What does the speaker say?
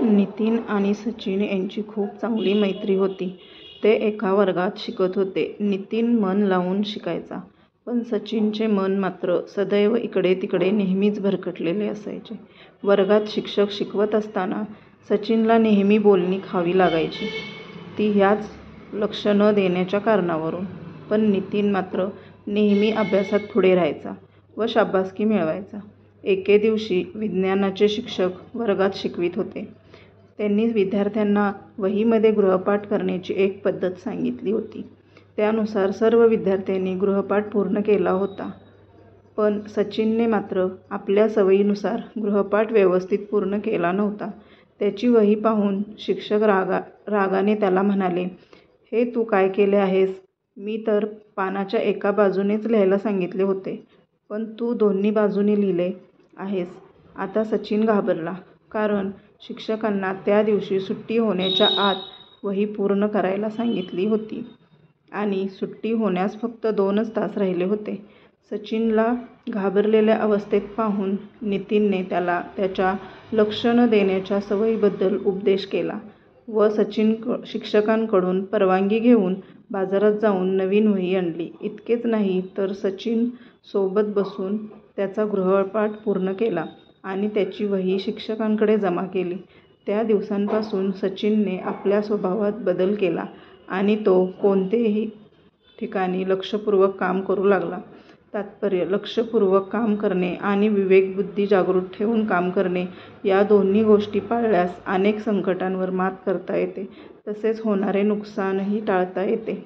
नितीन आणि सचिन यांची खूप चांगली मैत्री होती. ते एका वर्गात शिकत होते. नितीन मन लावून शिकायचा, पण सचिनचे मन मात्र सदैव इकडे तिकडे नेहमीच भरकटलेले असायचे. वर्गात शिक्षक शिकवत असताना सचिनला नेहमी बोलणी खावी लागायची, ती ह्याच लक्ष न देण्याच्या कारणावरून. पण नितीन मात्र नेहमी अभ्यासात पुढे राहायचा व शाबासकी मिळवायचा. एके दिवशी विज्ञानाचे शिक्षक वर्गात शिकवित होते. त्यांनी विद्यार्थ्यांना वहीमध्ये गृहपाठ करण्याची एक पद्धत सांगितली होती. त्यानुसार सर्व विद्यार्थ्यांनी गृहपाठ पूर्ण केला होता. पण सचिनने मात्र आपल्या सवयीनुसार गृहपाठ व्यवस्थित पूर्ण केला नव्हता. त्याची वही पाहून शिक्षक रागाने त्याला म्हणाले, "हे तू काय केले आहेस? मी तर पानाच्या एका बाजूनेच लिहायला सांगितले होते, पण तू दोन्ही बाजूने लिहिले आहेस." आता सचिन घाबरला, कारण शिक्षकांना त्या दिवशी सुट्टी होण्याच्या आत वही पूर्ण करायला सांगितली होती आणि सुट्टी होण्यास फक्त 2च तास राहिले होते. सचिनला घाबरलेल्या अवस्थेत पाहून नितीनने त्याला त्याच्या लक्ष न देण्याच्या सवयीबद्दल उपदेश केला व सचिन शिक्षकांकडून परवानगी घेऊन बाजारात जाऊन नवीन वही आणली. इतकेच नाही तर सचिन सोबत बसून त्याचा गृहपाठ पूर्ण केला आणि त्याची वही शिक्षकांकडे जमा केली. त्या दिवसापासून सचिनने आपल्या स्वभावात बदल केला आणि तो कोणत्याही ठिकाणी लक्षपूर्वक काम करू लागला. तात्पर्य: लक्षपूर्वक काम करणे आणि विवेकबुद्धी जागृत ठेवून काम करणे या दोन्ही गोष्टी पाळल्यास अनेक संकटांवर मात करता येते, तसेच होणारे नुकसानही टाळता येते.